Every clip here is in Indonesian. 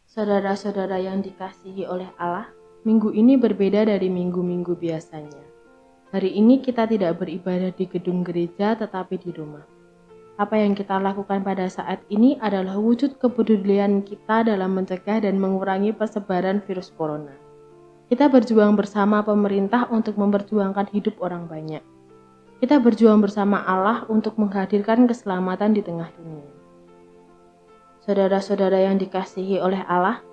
Saudara-saudara yang dikasihi oleh Allah, minggu ini berbeda dari minggu-minggu biasanya. Hari ini kita tidak beribadah di gedung gereja tetapi di rumah. Apa yang kita lakukan pada saat ini adalah wujud kepedulian kita dalam mencegah dan mengurangi persebaran virus corona. Kita berjuang bersama pemerintah untuk memperjuangkan hidup orang banyak. Kita berjuang bersama Allah untuk menghadirkan keselamatan di tengah dunia. Saudara-saudara yang dikasihi oleh Allah,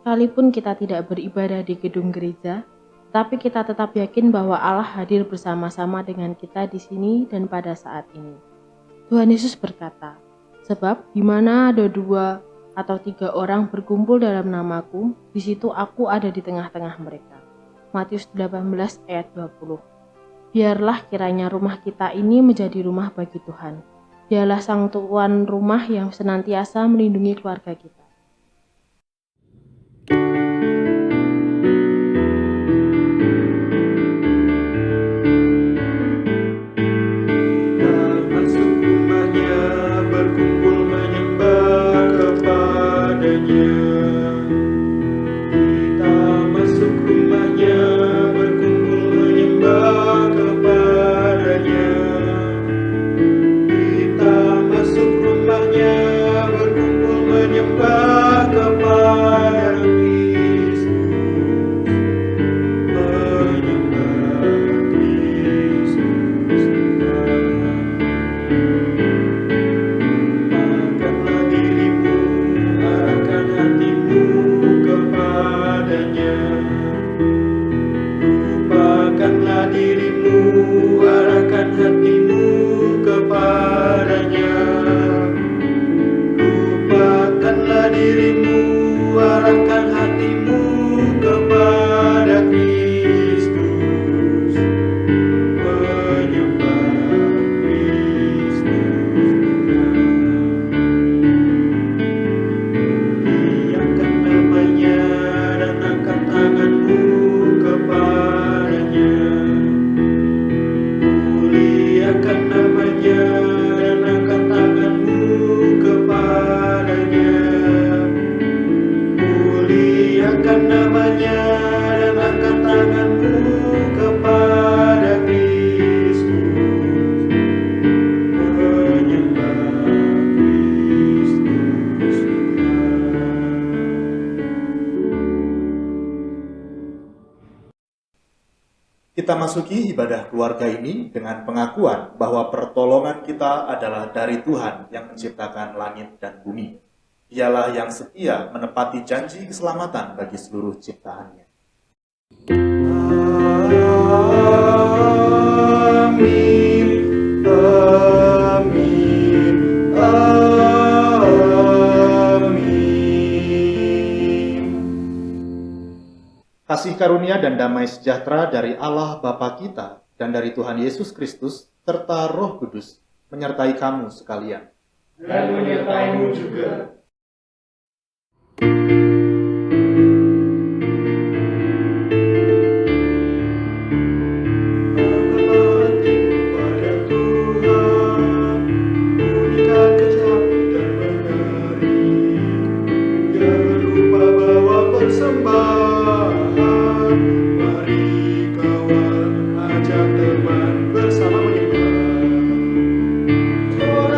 sekalipun kita tidak beribadah di gedung gereja, tapi kita tetap yakin bahwa Allah hadir bersama-sama dengan kita di sini dan pada saat ini. Tuhan Yesus berkata, "Sebab di mana ada 2 atau 3 orang berkumpul dalam namaku, di situ aku ada di tengah-tengah mereka." Matius 18 ayat 20. Biarlah kiranya rumah kita ini menjadi rumah bagi Tuhan. Dialah sang tuan rumah yang senantiasa melindungi keluarga kita. Masuk rumahnya, berkumpul menyembah kepadanya. Kita masuk rumahnya, berkumpul menyembah kepadanya. Kita masuk rumahnya, berkumpul menyembah kepada Kristus. Menyembah Kristus. Lupakanlah dirimu, arahkan hatimu kepadanya. Lupakanlah dirimu, arahkan hatimu kepadanya. Lupakanlah dirimu, arahkan hatimu kepada Kristus. Menyembah Kristus. Muliakan namanya dan angkat tanganmu kepadanya. Muliakan namanya dan angkat tanganmu kepadanya. Muliakan namanya dan angkat tanganmu kepada Kristus. Menyembah Kristus Tuhan. Kita masuki ibadah keluarga ini dengan pengakuan bahwa pertolongan kita adalah dari Tuhan yang menciptakan langit dan bumi. Dialah yang setia menepati janji keselamatan bagi seluruh ciptaannya. Amin, amin, amin. Kasih karunia dan damai sejahtera dari Allah Bapa kita dan dari Tuhan Yesus Kristus serta Roh Kudus menyertai kamu sekalian. Dan menyertaimu juga. Persembahan, mari kawan ajak teman bersama menyembah.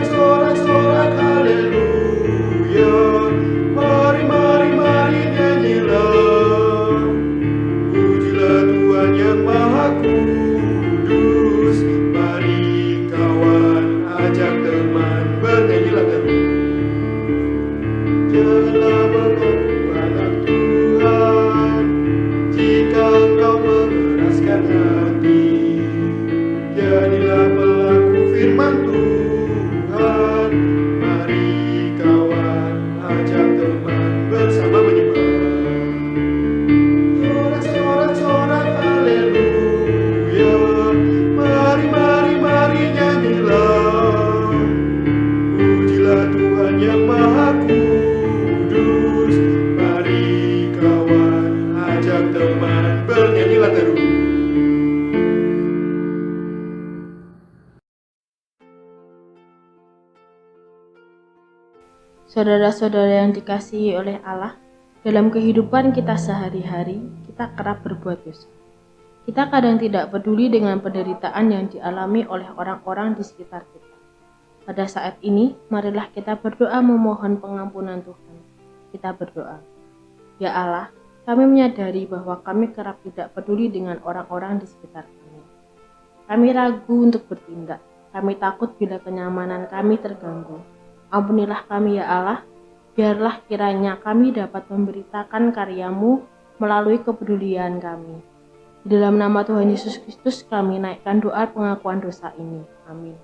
Sorak-sorak haleluya, mari mari mari nyanyilah. Pujilah Tuhan yang Maha Kudus, mari kawan ajak teman bernyanyilah terus. Janganlah mengaku anak Tuhan jika engkau mengeraskan hati. Jadilah pelaku firman Tuhan. Mari kawan ajak teman bersama menyembah. Sorak-sorak haleluya, mari mari mari nyanyilah. Pujilah Tuhan yang Maha Kudus, mari kawan ajak teman bernyanyilah terus. Saudara-saudara yang dikasihi oleh Allah, Dalam kehidupan kita sehari-hari, kita kerap berbuat dosa. Kita kadang tidak peduli dengan penderitaan yang dialami oleh orang-orang di sekitar kita. Pada saat ini, marilah kita berdoa memohon pengampunan Tuhan. Kita berdoa, Ya Allah, kami menyadari bahwa kami kerap tidak peduli dengan orang-orang di sekitar kami. Kami ragu untuk bertindak. Kami takut bila kenyamanan kami terganggu. Ampunilah kami ya Allah, biarlah kiranya kami dapat memberitakan karya-Mu melalui kepedulian kami. Di dalam nama Tuhan Yesus Kristus kami naikkan doa pengakuan dosa ini. Amin.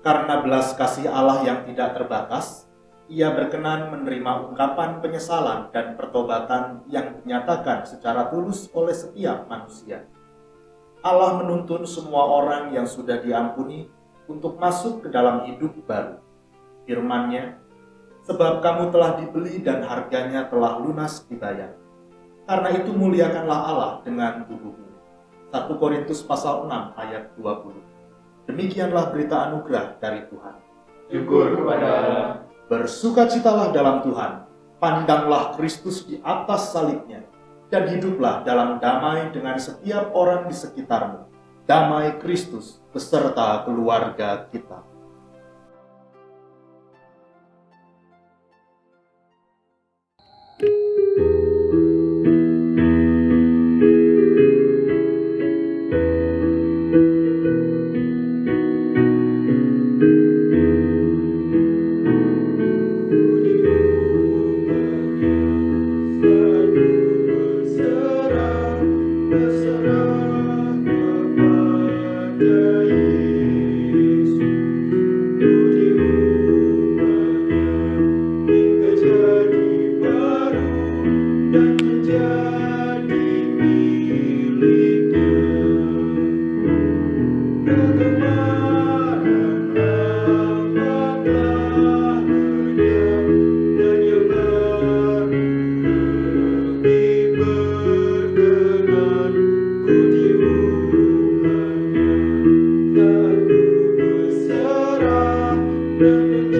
Karena belas kasih Allah yang tidak terbatas, Ia berkenan menerima ungkapan penyesalan dan pertobatan yang dinyatakan secara tulus oleh setiap manusia. Allah menuntun semua orang yang sudah diampuni untuk masuk ke dalam hidup baru. Firman-Nya, sebab kamu telah dibeli dan harganya telah lunas dibayar. Karena itu muliakanlah Allah dengan tubuhmu. 1 Korintus pasal 6 ayat 20. Demikianlah berita anugerah dari Tuhan. Syukur kepada Allah. Bersukacitalah dalam Tuhan. Pandanglah Kristus di atas salibnya. Dan hiduplah dalam damai dengan setiap orang di sekitarmu. Damai Kristus beserta keluarga kita. Berserah kepada Yesus.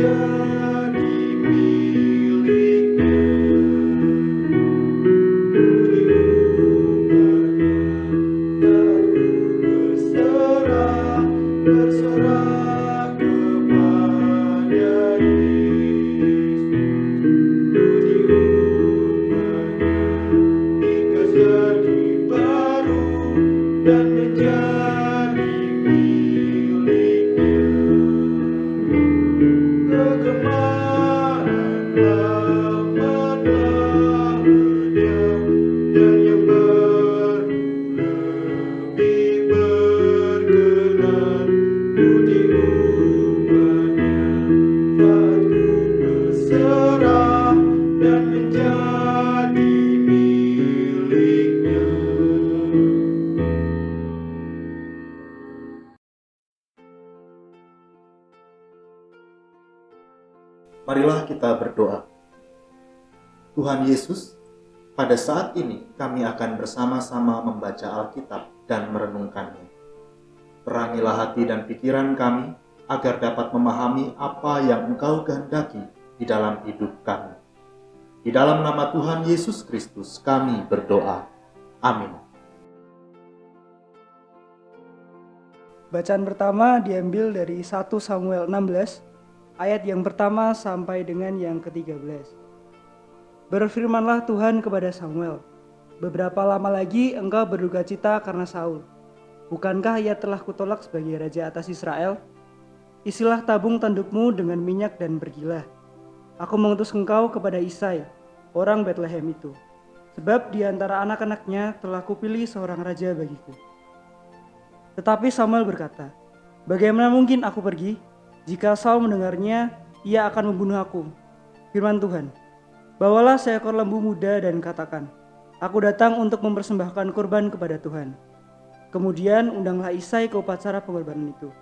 menjadi miliknya. Berserah kepada Yesus, ikat jadi baru dan menjadi miliknya. Kegemaran lama telah lenyap dan yang baru lebih berkenan. Puji umatnya, saat ku berserah dan menjadi miliknya. Marilah kita berdoa. Tuhan Yesus, pada saat ini kami akan bersama-sama membaca Alkitab dan merenungkannya. Terangilah hati dan pikiran kami agar dapat memahami apa yang Engkau kehendaki di dalam hidup kami. Di dalam nama Tuhan Yesus Kristus kami berdoa. Amin. Bacaan pertama diambil dari 1 Samuel 16, ayat yang pertama sampai dengan yang ke-13. Berfirmanlah Tuhan kepada Samuel, beberapa lama lagi engkau berduka cita karena Saul. Bukankah ia telah kutolak sebagai raja atas Israel? Isilah tabung tandukmu dengan minyak dan pergilah. Aku mengutus engkau kepada Isai, orang Betlehem itu. Sebab di antara anak-anaknya telah kupilih seorang raja bagiku. Tetapi Samuel berkata, bagaimana mungkin aku pergi? Jika Saul mendengarnya, ia akan membunuh aku. Firman Tuhan, bawalah seekor lembu muda dan katakan, aku datang untuk mempersembahkan kurban kepada Tuhan. Kemudian undanglah Isai ke upacara pengorbanan itu.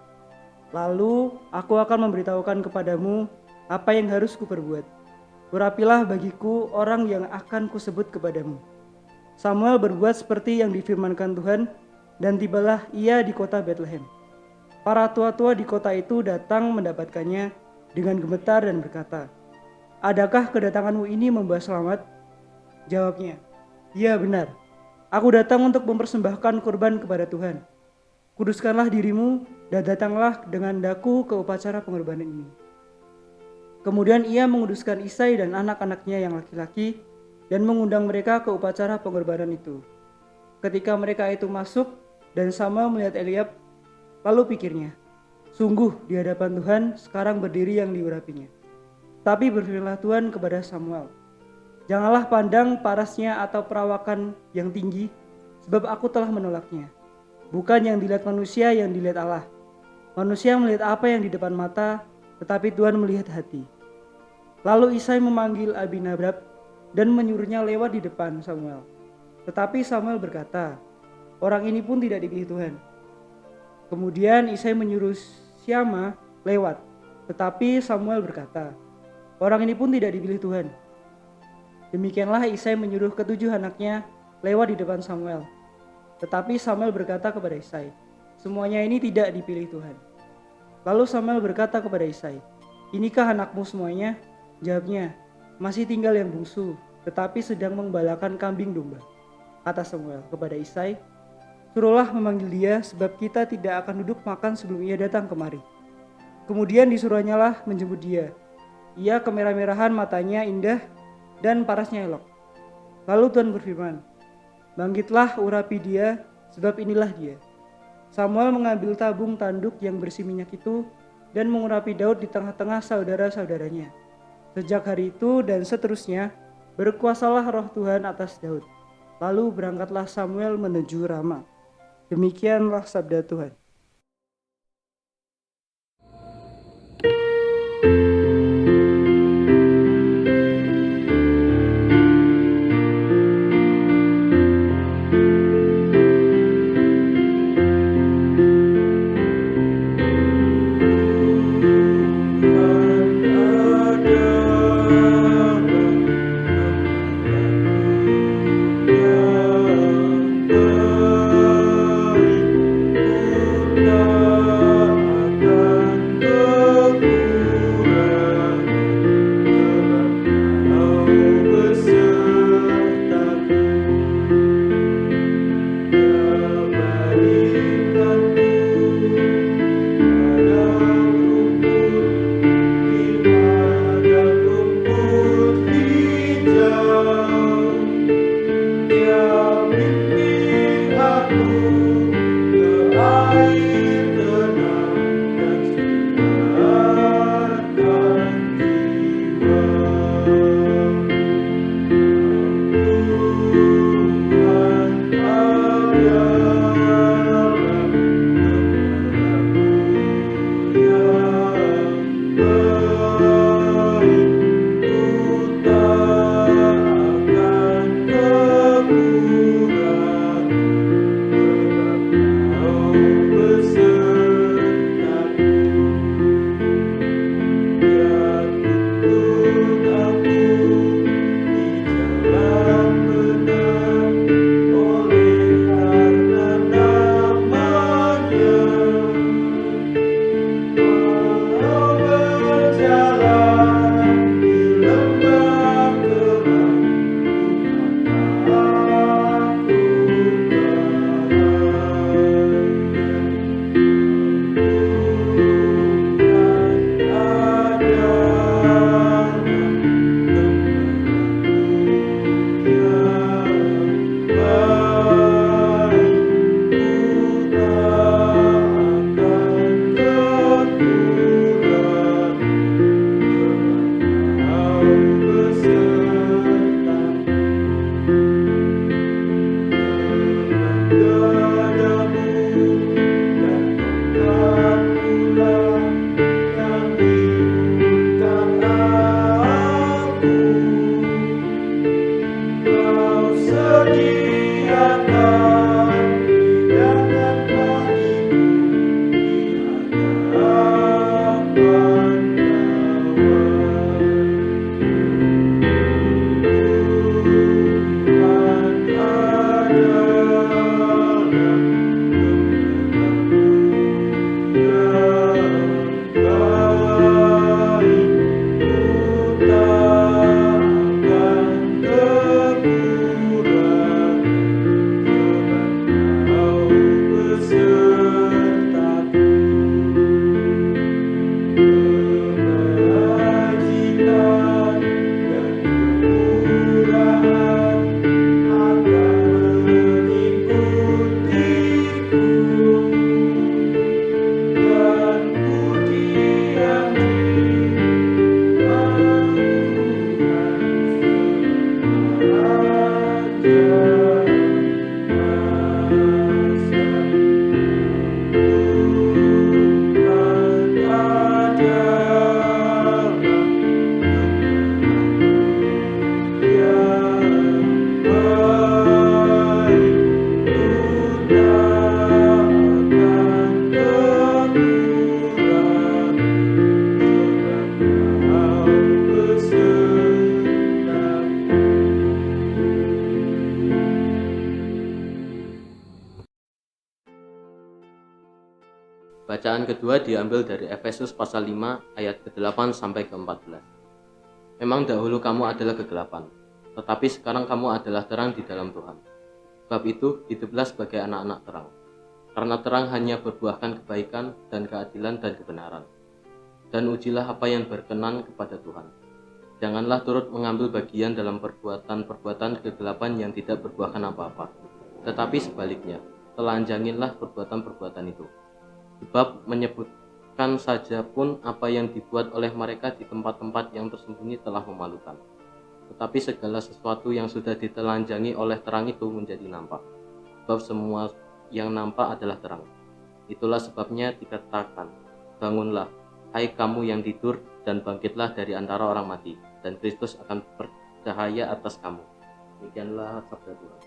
Lalu aku akan memberitahukan kepadamu apa yang harus kuperbuat. Urapilah bagiku orang yang akan kusebut kepadamu. Samuel berbuat seperti yang difirmankan Tuhan, dan tibalah ia di kota Betlehem. Para tua-tua di kota itu datang mendapatkannya dengan gemetar dan berkata, adakah kedatanganmu ini membawa selamat? Jawabnya, ya benar. Aku datang untuk mempersembahkan kurban kepada Tuhan. Kuduskanlah dirimu dan datanglah dengan daku ke upacara pengorbanan ini. Kemudian ia menguduskan Isai dan anak-anaknya yang laki-laki dan mengundang mereka ke upacara pengorbanan itu. Ketika mereka itu masuk dan Samuel melihat Eliab, lalu pikirnya, sungguh di hadapan Tuhan sekarang berdiri yang diurapinya. Tapi berfirmanlah Tuhan kepada Samuel, janganlah pandang parasnya atau perawakan yang tinggi, sebab aku telah menolaknya. Bukan yang dilihat manusia yang dilihat Allah. Manusia melihat apa yang di depan mata, tetapi Tuhan melihat hati. Lalu Isai memanggil Abinadab dan menyuruhnya lewat di depan Samuel. Tetapi Samuel berkata, orang ini pun tidak dipilih Tuhan. Kemudian Isai menyuruh Syama lewat, tetapi Samuel berkata, orang ini pun tidak dipilih Tuhan. Demikianlah Isai menyuruh ketujuh anaknya lewat di depan Samuel. Tetapi Samuel berkata kepada Isai, semuanya ini tidak dipilih Tuhan. Lalu Samuel berkata kepada Isai, inikah anakmu semuanya? Jawabnya, masih tinggal yang bungsu, tetapi sedang mengembalakan kambing domba. Kata Samuel kepada Isai, suruhlah memanggil dia, sebab kita tidak akan duduk makan sebelum ia datang kemari. Kemudian disuruhnyalah menjemput dia. Ia kemerah-merahan, matanya indah, dan parasnya elok. Lalu Tuhan berfirman, bangkitlah urapi dia, sebab inilah dia. Samuel mengambil tabung tanduk yang berisi minyak itu dan mengurapi Daud di tengah-tengah saudara-saudaranya. Sejak hari itu dan seterusnya, berkuasalah roh Tuhan atas Daud. Lalu berangkatlah Samuel menuju Rama. Demikianlah sabda Tuhan. Bacaan kedua diambil dari Efesus pasal 5 ayat ke-8 sampai ke-14. Memang dahulu kamu adalah kegelapan, tetapi sekarang kamu adalah terang di dalam Tuhan. Sebab itu, hiduplah sebagai anak-anak terang. Karena terang hanya berbuahkan kebaikan dan keadilan dan kebenaran. Dan ujilah apa yang berkenan kepada Tuhan. Janganlah turut mengambil bagian dalam perbuatan-perbuatan kegelapan yang tidak berbuahkan apa-apa. Tetapi sebaliknya, telanjanginlah perbuatan-perbuatan itu. Sebab menyebutkan saja pun apa yang dibuat oleh mereka di tempat-tempat yang tersembunyi telah memalukan. Tetapi segala sesuatu yang sudah ditelanjangi oleh terang itu menjadi nampak. Sebab semua yang nampak adalah terang. Itulah sebabnya dikatakan, bangunlah, hai kamu yang tidur, dan bangkitlah dari antara orang mati, dan Kristus akan bercahaya atas kamu. Demikianlah sabda Tuhan.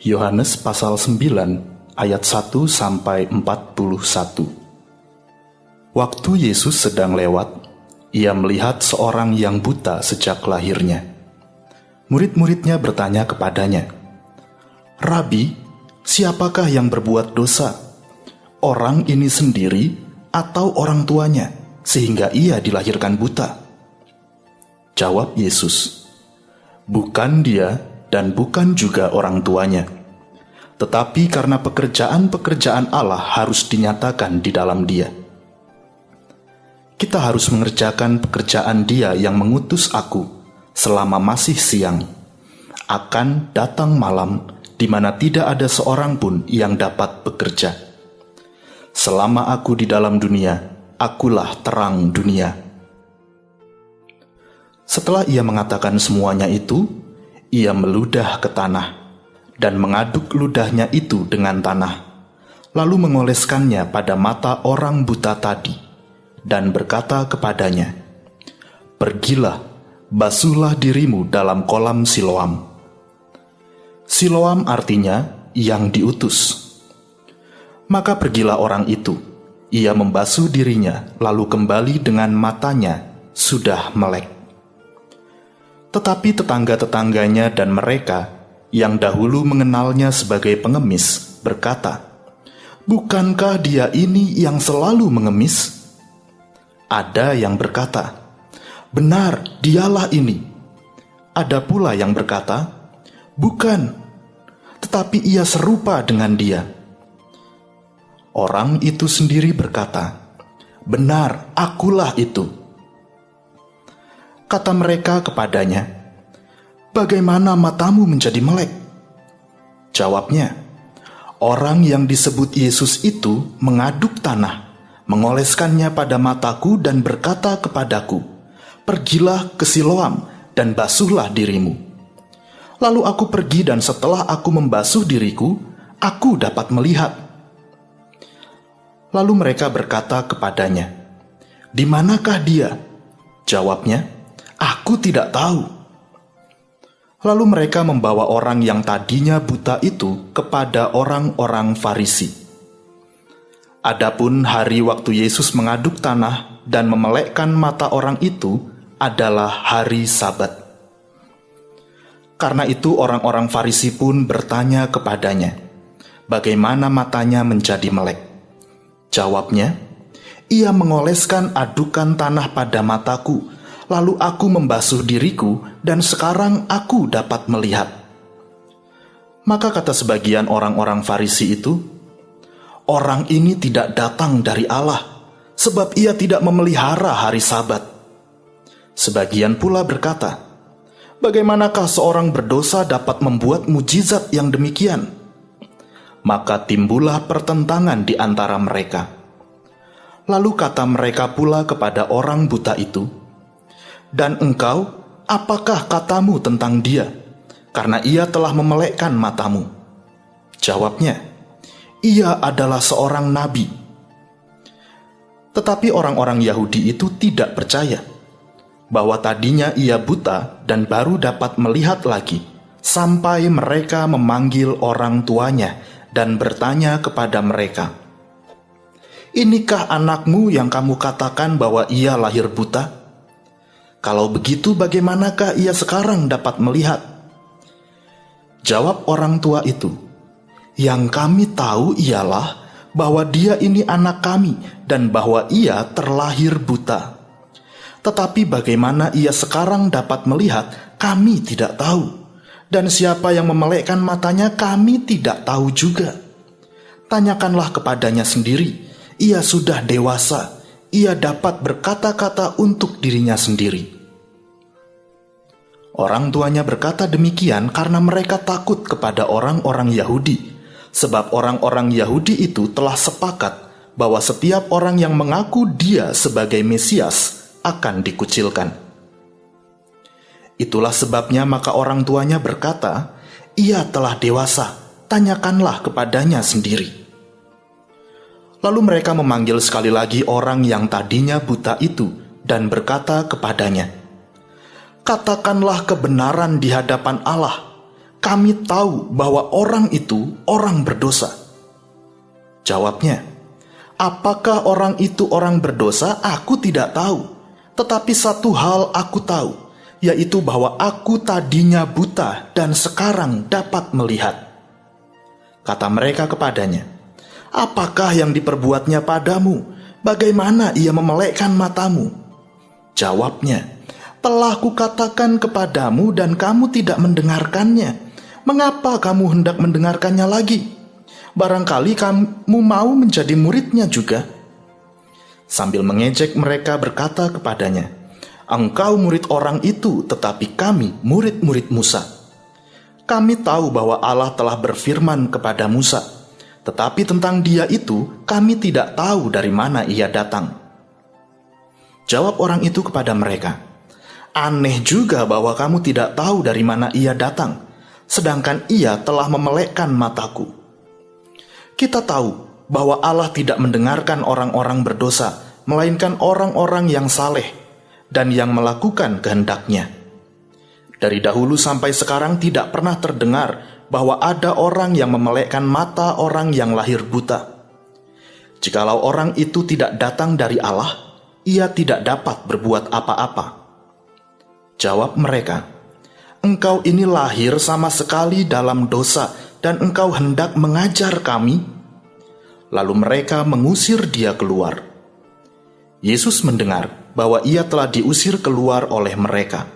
Yohanes pasal 9 ayat 1 sampai 41. Waktu Yesus sedang lewat, ia melihat seorang yang buta sejak lahirnya. Murid-muridnya bertanya kepadanya, "Rabi, siapakah yang berbuat dosa? Orang ini sendiri atau orang tuanya, sehingga ia dilahirkan buta?" Jawab Yesus, "Bukan dia dan bukan juga orang tuanya. Tetapi karena pekerjaan-pekerjaan Allah harus dinyatakan di dalam dia. Kita harus mengerjakan pekerjaan Dia yang mengutus aku selama masih siang. Akan datang malam di mana tidak ada seorang pun yang dapat bekerja. Selama aku di dalam dunia, akulah terang dunia." Setelah ia mengatakan semuanya itu, ia meludah ke tanah dan mengaduk ludahnya itu dengan tanah, lalu mengoleskannya pada mata orang buta tadi dan berkata kepadanya, "Pergilah, basuhlah dirimu dalam kolam Siloam." Siloam artinya yang diutus. Maka pergilah orang itu, ia membasuh dirinya lalu kembali dengan matanya sudah melek. Tetapi tetangga-tetangganya dan mereka yang dahulu mengenalnya sebagai pengemis berkata, "Bukankah dia ini yang selalu mengemis?" Ada yang berkata, "Benar, dialah ini." Ada pula yang berkata, "Bukan, tetapi ia serupa dengan dia." Orang itu sendiri berkata, "Benar, akulah itu." Kata mereka kepadanya, "Bagaimana matamu menjadi melek?" Jawabnya, "Orang yang disebut Yesus itu mengaduk tanah, mengoleskannya pada mataku dan berkata kepadaku, 'Pergilah ke Siloam dan basuhlah dirimu.' Lalu aku pergi dan setelah aku membasuh diriku, aku dapat melihat." Lalu mereka berkata kepadanya, "Di manakah dia?" Jawabnya, "Aku tidak tahu." Lalu mereka membawa orang yang tadinya buta itu kepada orang-orang Farisi. Adapun hari waktu Yesus mengaduk tanah dan memelekkan mata orang itu adalah hari Sabat. Karena itu orang-orang Farisi pun bertanya kepadanya, bagaimana matanya menjadi melek. Jawabnya, "Ia mengoleskan adukan tanah pada mataku, lalu aku membasuh diriku, dan sekarang aku dapat melihat." Maka kata sebagian orang-orang Farisi itu, "Orang ini tidak datang dari Allah, sebab ia tidak memelihara hari Sabat." Sebagian pula berkata, "Bagaimanakah seorang berdosa dapat membuat mujizat yang demikian?" Maka timbullah pertentangan di antara mereka. Lalu kata mereka pula kepada orang buta itu, "Dan engkau, apakah katamu tentang dia? Karena ia telah memelekkan matamu." Jawabnya, "Ia adalah seorang nabi." Tetapi orang-orang Yahudi itu tidak percaya bahwa tadinya ia buta dan baru dapat melihat lagi, sampai mereka memanggil orang tuanya dan bertanya kepada mereka, "Inikah anakmu yang kamu katakan bahwa ia lahir buta? Kalau begitu bagaimanakah ia sekarang dapat melihat?" Jawab orang tua itu, Yang kami tahu ialah bahwa dia ini anak kami dan bahwa ia terlahir buta. Tetapi bagaimana ia sekarang dapat melihat, kami tidak tahu. Dan siapa yang memelekkan matanya, kami tidak tahu juga. Tanyakanlah kepadanya sendiri, ia sudah dewasa, ia dapat berkata-kata untuk dirinya sendiri. Orang tuanya berkata demikian karena mereka takut kepada orang-orang Yahudi. Sebab orang-orang Yahudi itu telah sepakat bahwa setiap orang yang mengaku dia sebagai Mesias akan dikucilkan. Itulah sebabnya maka orang tuanya berkata, ia telah dewasa, tanyakanlah kepadanya sendiri. Lalu mereka memanggil sekali lagi orang yang tadinya buta itu dan berkata kepadanya, katakanlah kebenaran di hadapan Allah. Kami tahu bahwa orang itu orang berdosa. Jawabnya, apakah orang itu orang berdosa? Aku tidak tahu. Tetapi satu hal aku tahu, yaitu bahwa aku tadinya buta dan sekarang dapat melihat. Kata mereka kepadanya, apakah yang diperbuatnya padamu? Bagaimana ia memelekkan matamu? Jawabnya, telah kukatakan kepadamu dan kamu tidak mendengarkannya. Mengapa kamu hendak mendengarkannya lagi? Barangkali kamu mau menjadi muridnya juga. Sambil mengejek mereka berkata kepadanya, engkau murid orang itu, tetapi kami murid-murid Musa. Kami tahu bahwa Allah telah berfirman kepada Musa, tetapi tentang dia itu kami tidak tahu dari mana ia datang. Jawab orang itu kepada mereka, aneh juga bahwa kamu tidak tahu dari mana ia datang, sedangkan ia telah memelekkan mataku. Kita tahu bahwa Allah tidak mendengarkan orang-orang berdosa, melainkan orang-orang yang saleh dan yang melakukan kehendaknya. Dari dahulu sampai sekarang tidak pernah terdengar bahwa ada orang yang memelekkan mata orang yang lahir buta. Jikalau orang itu tidak datang dari Allah, ia tidak dapat berbuat apa-apa. Jawab mereka, engkau ini lahir sama sekali dalam dosa, dan engkau hendak mengajar kami? Lalu mereka mengusir dia keluar. Yesus mendengar bahwa ia telah diusir keluar oleh mereka.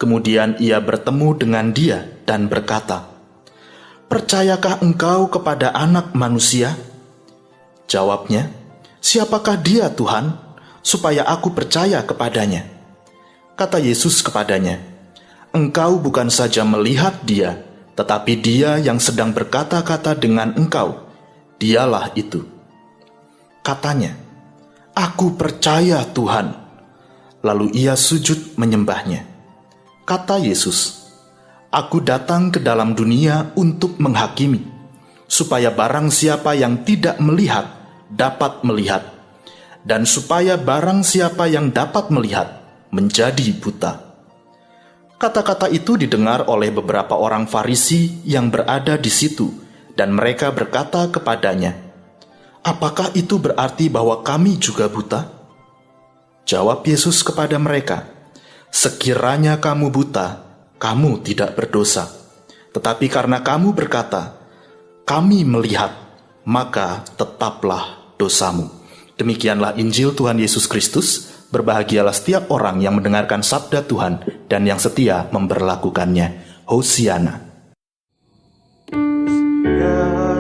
Kemudian ia bertemu dengan dia dan berkata, percayakah engkau kepada Anak Manusia? Jawabnya, siapakah dia Tuhan, supaya aku percaya kepadanya? Kata Yesus kepadanya, engkau bukan saja melihat dia, tetapi dia yang sedang berkata-kata dengan engkau, dialah itu. Katanya, aku percaya Tuhan. Lalu ia sujud menyembahnya. Kata Yesus, aku datang ke dalam dunia untuk menghakimi, supaya barang siapa yang tidak melihat dapat melihat, dan supaya barang siapa yang dapat melihat menjadi buta. Kata-kata itu didengar oleh beberapa orang Farisi yang berada di situ, dan mereka berkata kepadanya, apakah itu berarti bahwa kami juga buta? Jawab Yesus kepada mereka, sekiranya kamu buta, kamu tidak berdosa. Tetapi karena kamu berkata, kami melihat, maka tetaplah dosamu. Demikianlah Injil Tuhan Yesus Kristus. Berbahagialah setiap orang yang mendengarkan sabda Tuhan dan yang setia memberlakukannya. Hosiana. Hosiana,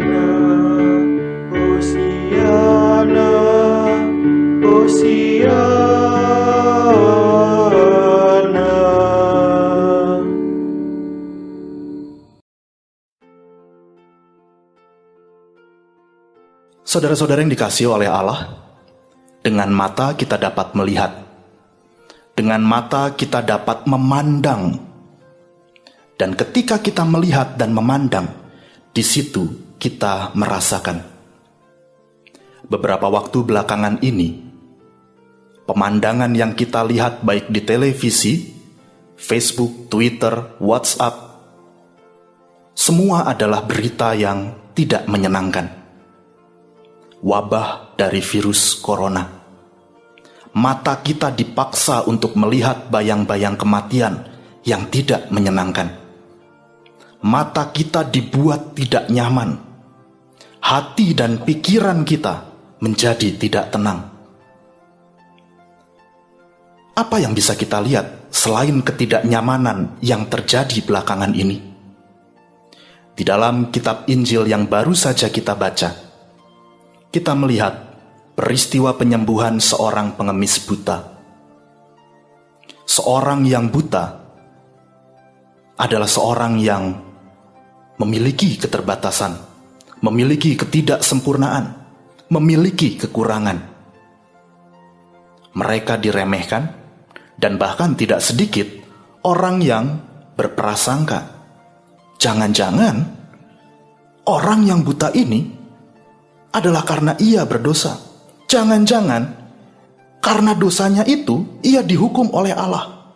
Hosiana. Saudara-saudara yang dikasihi oleh Allah, dengan mata kita dapat melihat, dengan mata kita dapat memandang, dan ketika kita melihat dan memandang, di situ kita merasakan. Beberapa waktu belakangan ini, pemandangan yang kita lihat baik di televisi, Facebook, Twitter, WhatsApp, semua adalah berita yang tidak menyenangkan. Wabah dari virus corona. Mata kita dipaksa untuk melihat bayang-bayang kematian yang tidak menyenangkan. mata kita dibuat tidak nyaman, hati dan pikiran kita menjadi tidak tenang. Apa yang bisa kita lihat selain ketidaknyamanan yang terjadi belakangan ini? Di dalam kitab Injil yang baru saja kita baca, kita melihat peristiwa penyembuhan seorang pengemis buta. Seorang yang buta adalah seorang yang memiliki keterbatasan, memiliki ketidaksempurnaan, memiliki kekurangan. Mereka diremehkan, dan bahkan tidak sedikit orang yang berprasangka, jangan-jangan orang yang buta ini adalah karena ia berdosa. Jangan-jangan karena dosanya itu ia dihukum oleh Allah.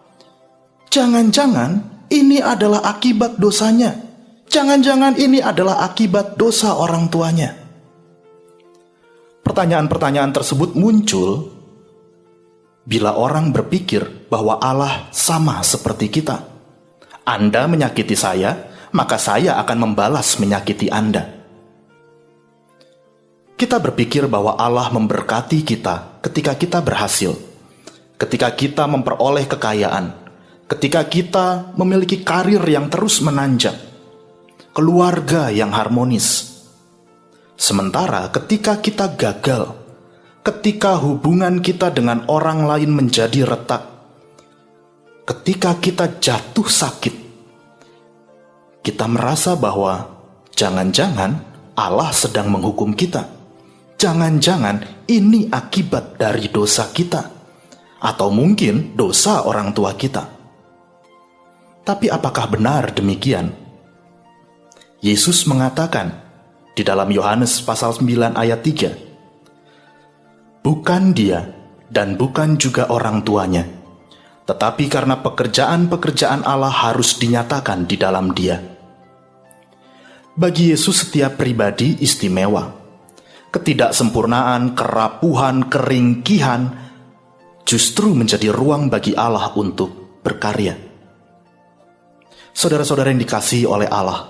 Jangan-jangan ini adalah akibat dosanya. Jangan-jangan ini adalah akibat dosa orang tuanya. Pertanyaan-pertanyaan tersebut muncul bila orang berpikir bahwa Allah sama seperti kita. Anda menyakiti saya, maka saya akan membalas menyakiti Anda. Kita berpikir bahwa Allah memberkati kita ketika kita berhasil, ketika kita memperoleh kekayaan, ketika kita memiliki karir yang terus menanjak, keluarga yang harmonis. Sementara ketika kita gagal, ketika hubungan kita dengan orang lain menjadi retak, ketika kita jatuh sakit, kita merasa bahwa jangan-jangan Allah sedang menghukum kita. Jangan-jangan ini akibat dari dosa kita, atau mungkin dosa orang tua kita. Tapi apakah benar demikian? Yesus mengatakan di dalam Yohanes pasal 9 ayat 3, bukan dia dan bukan juga orang tuanya, tetapi karena pekerjaan-pekerjaan Allah harus dinyatakan di dalam dia. Bagi Yesus setiap pribadi istimewa. Ketidaksempurnaan, kerapuhan, keringkihan justru menjadi ruang bagi Allah untuk berkarya. Saudara-saudara yang dikasihi oleh Allah,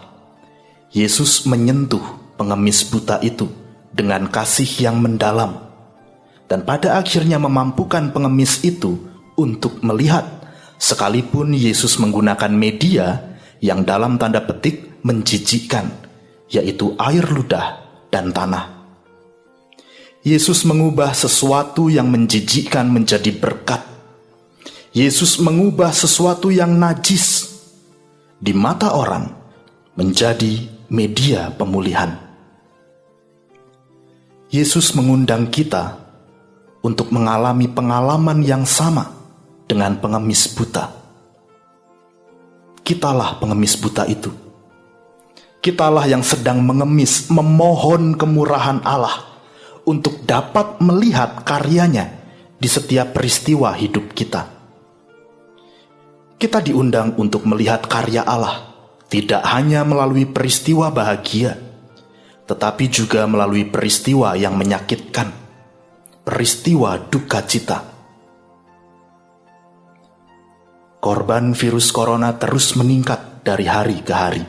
Yesus menyentuh pengemis buta itu dengan kasih yang mendalam, dan pada akhirnya memampukan pengemis itu untuk melihat, sekalipun Yesus menggunakan media yang dalam tanda petik menjijikkan, yaitu air ludah dan tanah. Yesus mengubah sesuatu yang menjijikkan menjadi berkat. Yesus mengubah sesuatu yang najis di mata orang menjadi media pemulihan. Yesus mengundang kita untuk mengalami pengalaman yang sama dengan pengemis buta. Kitalah pengemis buta itu. Kitalah yang sedang mengemis, memohon kemurahan Allah untuk dapat melihat karyanya di setiap peristiwa hidup kita. Kita diundang untuk melihat karya Allah, tidak hanya melalui peristiwa bahagia, tetapi juga melalui peristiwa yang menyakitkan, peristiwa duka cita. Korban virus corona terus meningkat dari hari ke hari.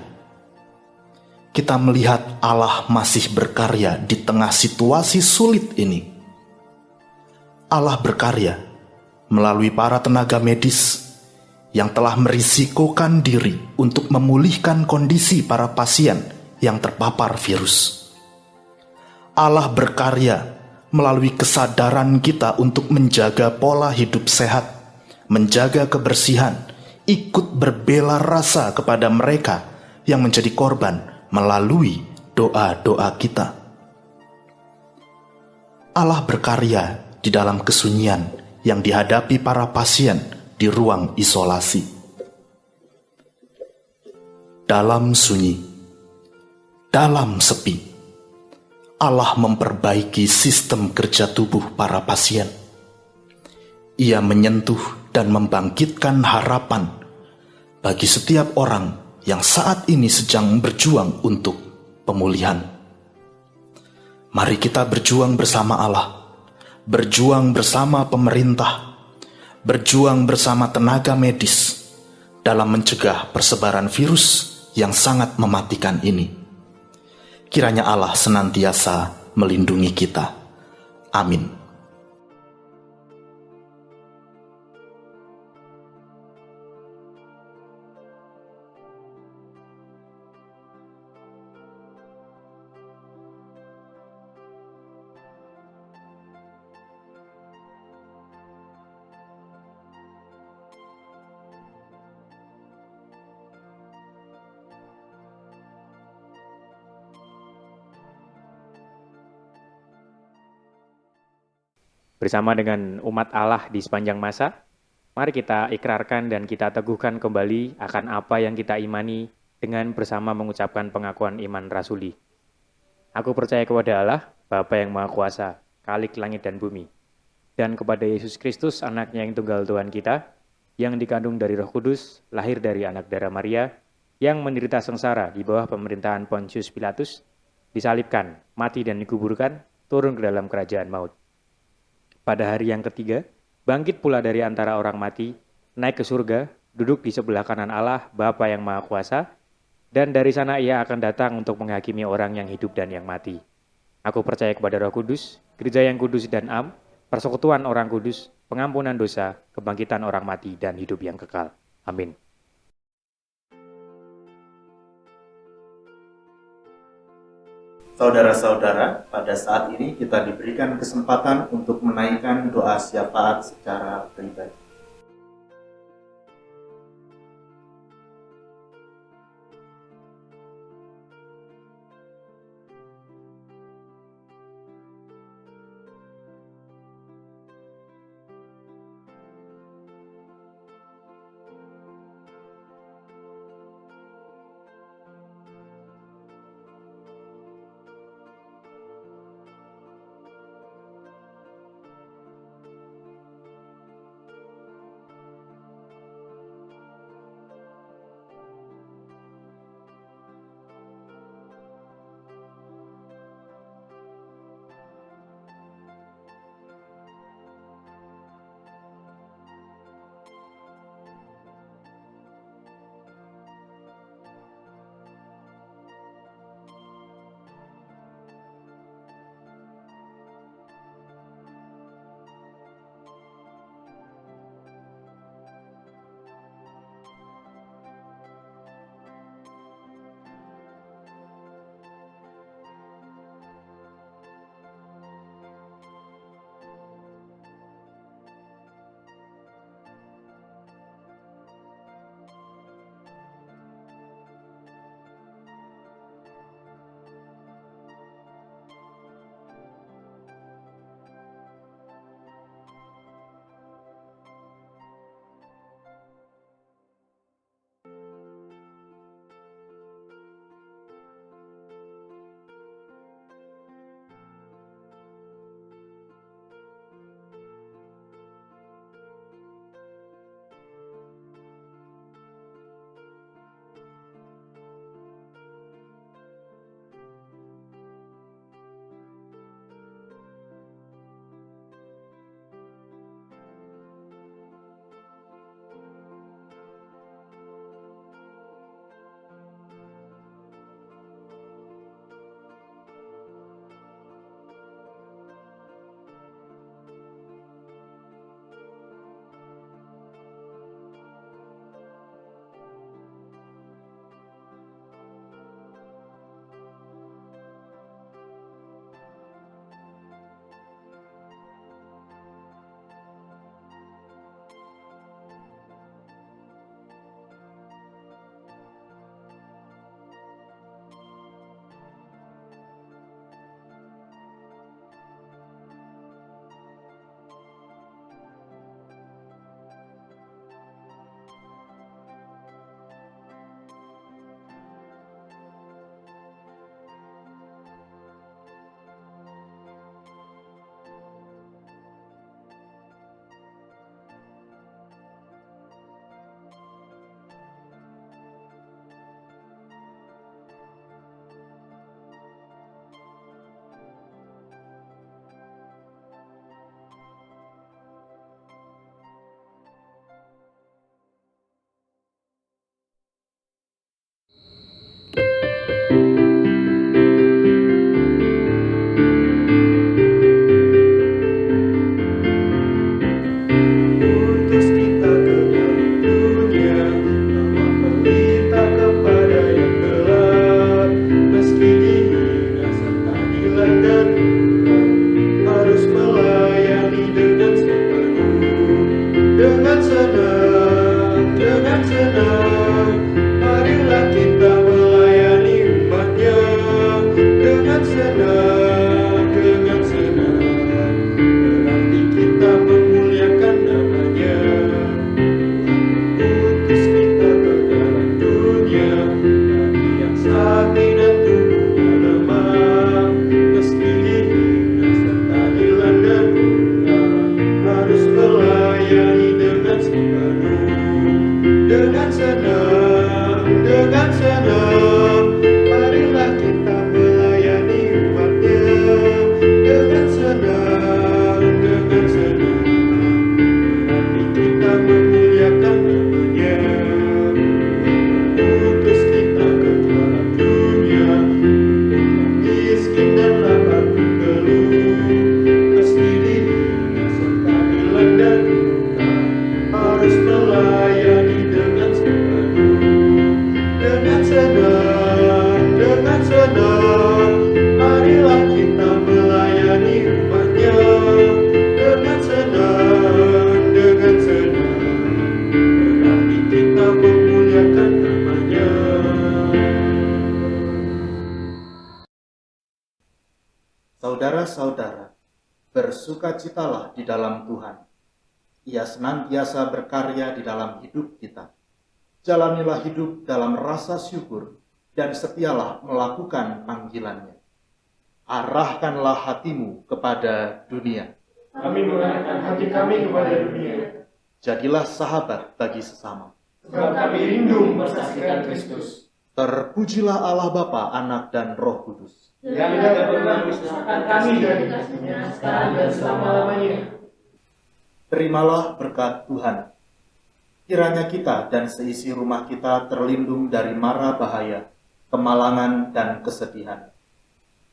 Kita melihat Allah masih berkarya di tengah situasi sulit ini. Allah berkarya melalui para tenaga medis yang telah merisikokan diri untuk memulihkan kondisi para pasien yang terpapar virus. Allah berkarya melalui kesadaran kita untuk menjaga pola hidup sehat, menjaga kebersihan, ikut berbela rasa kepada mereka yang menjadi korban melalui doa-doa kita. Allah berkarya di dalam kesunyian yang dihadapi para pasien di ruang isolasi. Dalam sunyi, dalam sepi, Allah memperbaiki sistem kerja tubuh para pasien. Ia menyentuh dan membangkitkan harapan bagi setiap orang yang saat ini sedang berjuang untuk pemulihan. Mari kita berjuang bersama Allah, berjuang bersama pemerintah, berjuang bersama tenaga medis dalam mencegah persebaran virus yang sangat mematikan ini. Kiranya Allah senantiasa melindungi kita. Amin. Bersama dengan umat Allah di sepanjang masa, mari kita ikrarkan dan kita teguhkan kembali akan apa yang kita imani dengan bersama mengucapkan pengakuan iman rasuli. Aku percaya kepada Allah, Bapa yang Maha Kuasa, Khalik langit dan bumi, dan kepada Yesus Kristus, anaknya yang tunggal Tuhan kita, yang dikandung dari Roh Kudus, lahir dari anak darah Maria, yang menderita sengsara di bawah pemerintahan Pontius Pilatus, disalibkan, mati dan dikuburkan, turun ke dalam kerajaan maut. Pada hari yang ketiga, bangkit pula dari antara orang mati, naik ke surga, duduk di sebelah kanan Allah, Bapa yang Maha Kuasa, dan dari sana ia akan datang untuk menghakimi orang yang hidup dan yang mati. Aku percaya kepada Roh Kudus, gereja yang kudus dan am, persekutuan orang kudus, pengampunan dosa, kebangkitan orang mati, dan hidup yang kekal. Amin. Saudara-saudara, pada saat ini kita diberikan kesempatan untuk menaikkan doa syafaat secara pribadi. saudara, bersukacitalah di dalam Tuhan. Ia senantiasa berkarya di dalam hidup kita. Jalanilah hidup dalam rasa syukur dan setialah melakukan panggilannya. Arahkanlah hatimu kepada dunia. Kami mengarahkan hati kami kepada dunia, Jadilah sahabat bagi sesama. sebab kami rindu mempersaksikan Kristus, Terpujilah Allah Bapa, Anak, dan Roh Kudus. yang tidak pernah memisahkan kami dari kasih-Nya sekarang dan selama-lamanya. Terimalah berkat Tuhan. Kiranya kita dan seisi rumah kita terlindung dari mara bahaya, kemalangan, dan kesedihan.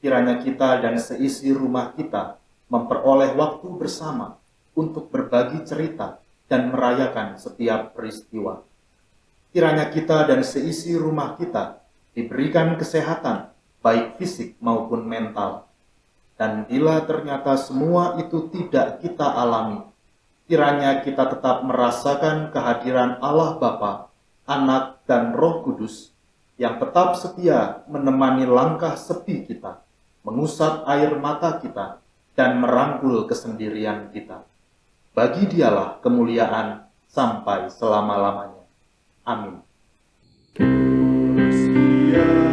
Kiranya kita dan seisi rumah kita memperoleh waktu bersama untuk berbagi cerita dan merayakan setiap peristiwa. Kiranya kita dan seisi rumah kita diberikan kesehatan, baik fisik maupun mental. Dan bila ternyata semua itu tidak kita alami, kiranya kita tetap merasakan kehadiran Allah Bapa, Anak, dan Roh Kudus yang tetap setia menemani langkah sepi kita, mengusap air mata kita, dan merangkul kesendirian kita. Bagi Dialah kemuliaan sampai selama-lamanya. Amin. Setia